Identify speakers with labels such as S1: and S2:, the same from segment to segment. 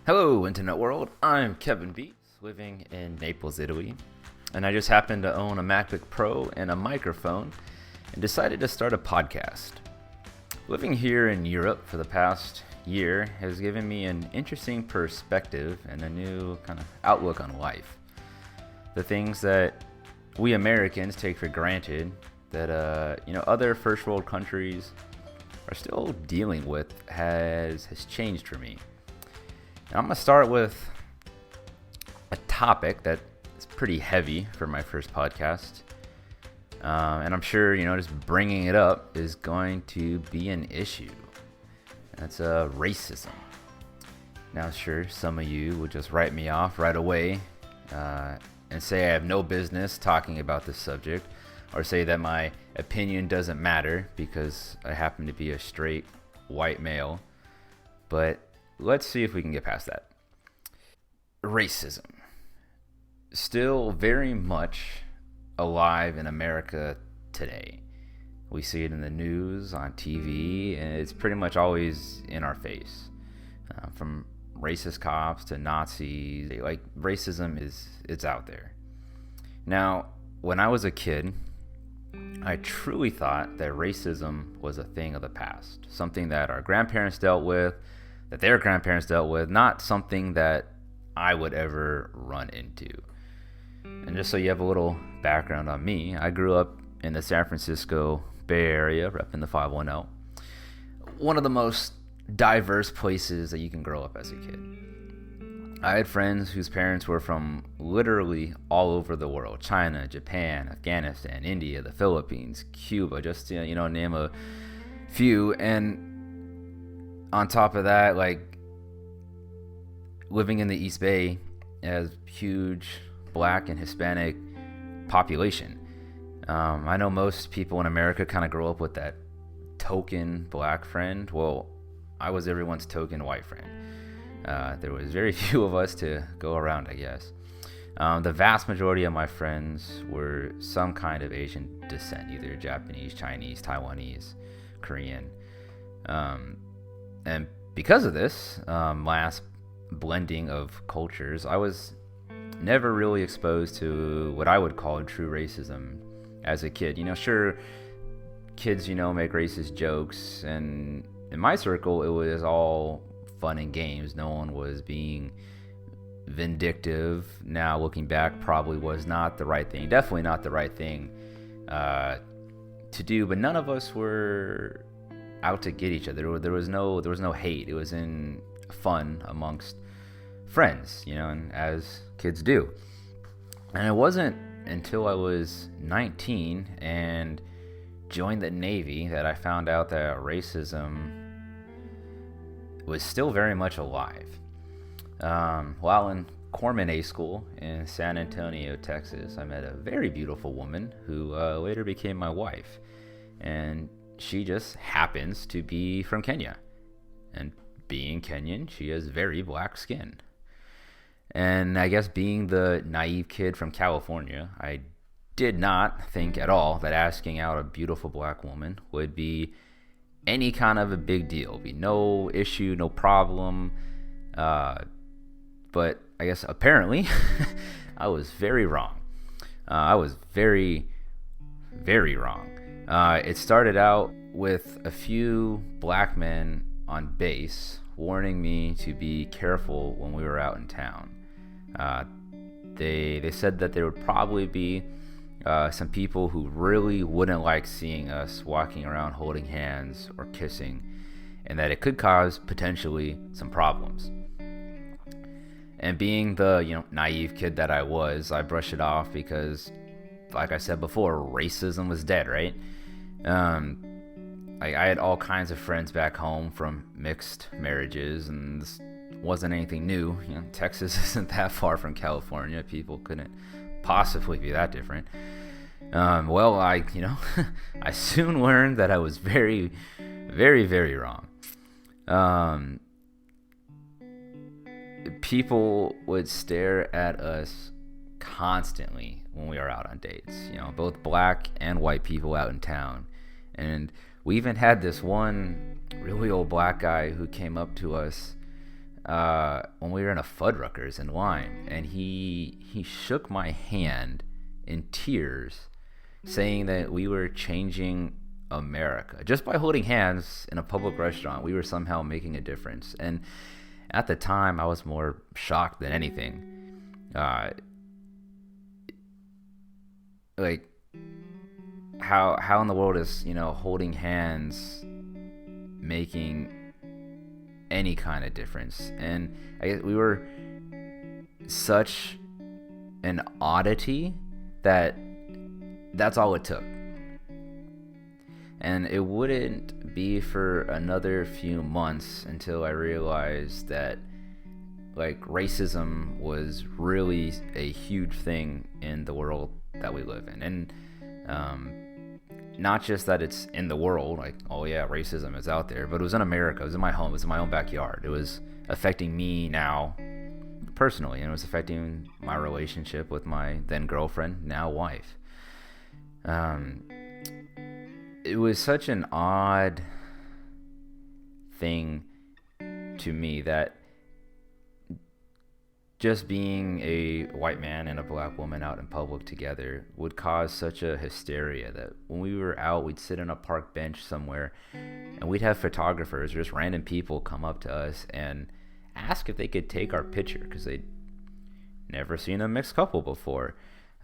S1: Hello, Internet World. I'm Kevin Beats, living in Naples, Italy, and I just happened to own a MacBook Pro and a microphone and decided to start a podcast. Living here in Europe for the past year has given me an interesting perspective and a new kind of outlook on life. The things that we Americans take for granted that other first world countries are still dealing with has changed for me. And I'm going to start with a topic that is pretty heavy for my first podcast. And I'm sure, just bringing it up is going to be an issue. That's racism. Now, sure, some of you would just write me off right away and say I have no business talking about this subject, or say that my opinion doesn't matter because I happen to be a straight white male. But let's see if we can get past that. Racism. Still very much alive in America today. We see it in the news, on TV, and it's pretty much always in our face. From racist cops to Nazis, racism it's out there. Now, when I was a kid, I truly thought that racism was a thing of the past, something that our grandparents dealt with, that their grandparents dealt with, not something that I would ever run into. And just so you have a little background on me, I grew up in the San Francisco Bay Area, repping the 510. One of the most diverse places that you can grow up as a kid. I had friends whose parents were from literally all over the world: China, Japan, Afghanistan, India, the Philippines, Cuba, just to, name a few. And on top of that, living in the East Bay has huge Black and Hispanic population. I know most people in America kind of grow up with that token Black friend. Well, I was everyone's token white friend. There was very few of us to go around, I guess. The vast majority of my friends were some kind of Asian descent, either Japanese, Chinese, Taiwanese, Korean. And because of this last blending of cultures, I was never really exposed to what I would call true racism as a kid. Sure, kids, make racist jokes, and in my circle, it was all fun and games. No one was being vindictive. Now, looking back, probably was not the right thing. Definitely not the right thing to do, but none of us were out to get each other. There was no hate. It was in fun amongst friends, and as kids do. And it wasn't until I was 19 and joined the Navy that I found out that racism was still very much alive. While in Corpsman A School in San Antonio, Texas, I met a very beautiful woman who later became my wife. And she just happens to be from Kenya. And being Kenyan, she has very black skin. And I guess being the naive kid from California, I did not think at all that asking out a beautiful black woman would be any kind of a big deal. Be no issue, no problem. But I guess apparently I was very wrong. I was very, very wrong. It started out with a few black men on base warning me to be careful when we were out in town. They said that there would probably be some people who really wouldn't like seeing us walking around holding hands or kissing, and that it could cause potentially some problems. And being the naive kid that I was, I brushed it off because, like I said before, racism was dead, right? I had all kinds of friends back home from mixed marriages, and this wasn't anything new. Texas isn't that far from California. People couldn't possibly be that different. Well, I soon learned that I was very, very, very wrong. People would stare at us constantly when we were out on dates. Both black and white people out in town. And we even had this one really old black guy who came up to us when we were in a Fuddruckers in line, and he shook my hand in tears, saying that we were changing America just by holding hands in a public restaurant. We were somehow making a difference, and at the time, I was more shocked than anything. Like how in the world is holding hands making any kind of difference? And I guess we were such an oddity that's all it took. And it wouldn't be for another few months until I realized that racism was really a huge thing in the world that we live in. And not just that it's in the world, oh yeah, racism is out there, but it was in America. It was in my home. It was in my own backyard. It was affecting me now personally, and it was affecting my relationship with my then girlfriend, now wife. It was such an odd thing to me that just being a white man and a black woman out in public together would cause such a hysteria that when we were out, we'd sit on a park bench somewhere and we'd have photographers or just random people come up to us and ask if they could take our picture because they'd never seen a mixed couple before,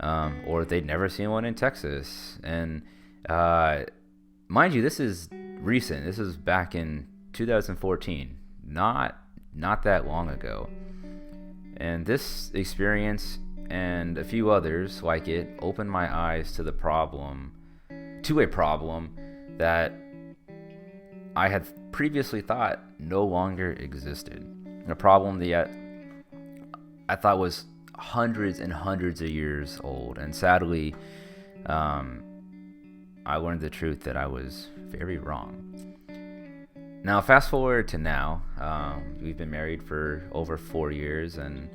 S1: or they'd never seen one in Texas. And mind you, this is recent. This is back in 2014, not that long ago. And this experience and a few others like it opened my eyes to a problem that I had previously thought no longer existed. A problem that I thought was hundreds and hundreds of years old. And sadly, I learned the truth that I was very wrong. Now, fast forward to now. We've been married for over 4 years and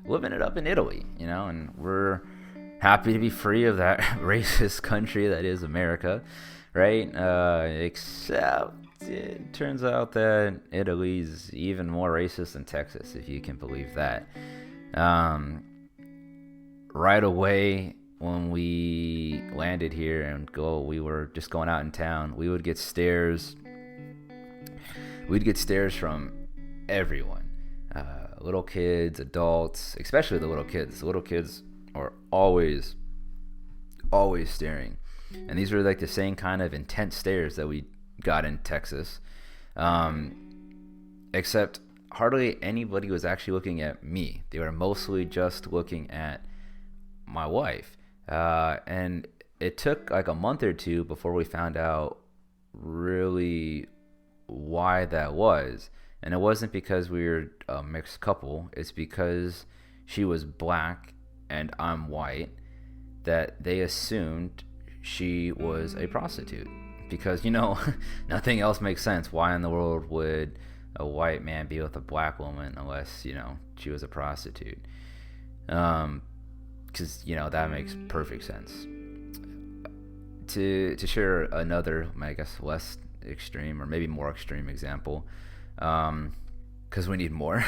S1: living it up in Italy, and we're happy to be free of that racist country that is America, right? Except it turns out that Italy's even more racist than Texas, if you can believe that. Right away, when we landed here we were just going out in town, we would get stares. We'd get stares from everyone, little kids, adults, especially the little kids. The little kids are always staring, and these were the same kind of intense stares that we got in Texas, except hardly anybody was actually looking at me. They were mostly just looking at my wife, and it took a month or two before we found out really why that was. And it wasn't because we were a mixed couple. It's because she was black and I'm white that they assumed she was a prostitute. Because, nothing else makes sense. Why in the world would a white man be with a black woman unless, she was a prostitute? Because, that makes perfect sense. To share another, I guess, less extreme or maybe more extreme example, because we need more.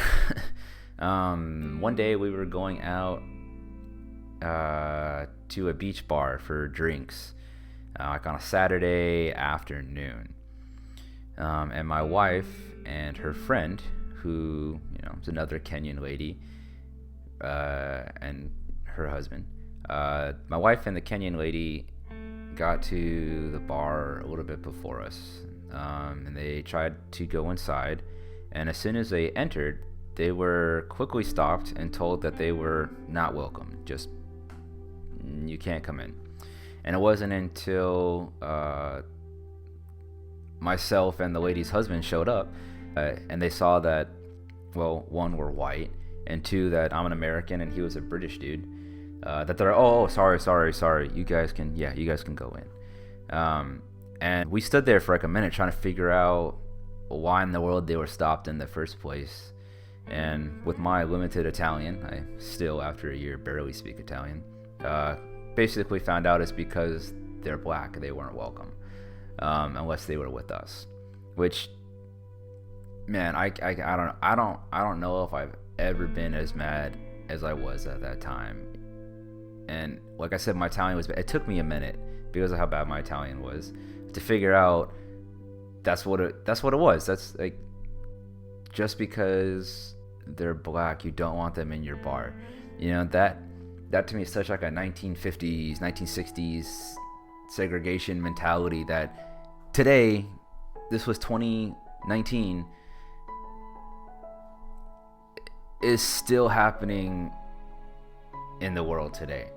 S1: One day we were going out to a beach bar for drinks, on a Saturday afternoon, and my wife and her friend, who is another Kenyan lady, and her husband. My wife and the Kenyan lady got to the bar a little bit before us, and they tried to go inside, and as soon as they entered, they were quickly stopped and told that they were not welcome. Just, you can't come in. And it wasn't until myself and the lady's husband showed up, and they saw that, well, one, we're white, and two, that I'm an American and he was a British dude, that they're, sorry, you guys can go in. And we stood there for a minute trying to figure out why in the world they were stopped in the first place. And with my limited Italian, I still, after a year, barely speak Italian, basically found out it's because they're black and they weren't welcome, unless they were with us. Which, Man, I don't know if I've ever been as mad as I was at that time. And like I said, my Italian was bad. It took me a minute because of how bad my Italian was to figure out that's what it was. That's like, just because they're black, you don't want them in your bar. That to me is such like a 1950s, 1960s segregation mentality that today, this was 2019, is still happening in the world today.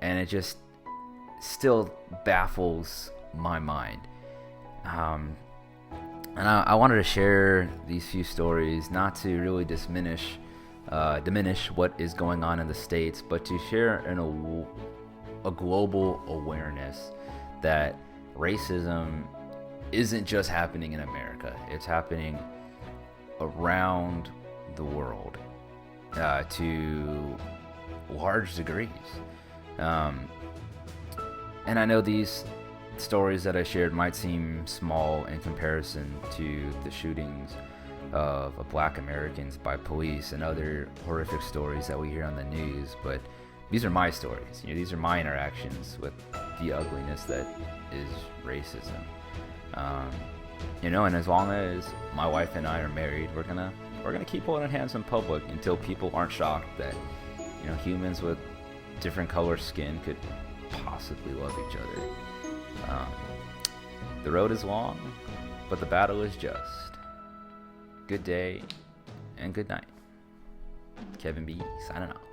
S1: And it just still baffles my mind. And I wanted to share these few stories, not to really diminish what is going on in the States, but to share a global awareness that racism isn't just happening in America. It's happening around the world to large degrees. And I know these stories that I shared might seem small in comparison to the shootings of Black Americans by police and other horrific stories that we hear on the news, but these are my stories. These are my interactions with the ugliness that is racism. And as long as my wife and I are married, we're gonna keep holding hands in public until people aren't shocked that humans with different color skin could possibly love each other. The road is long, but the battle is just. Good day and good night. Kevin B. signing off.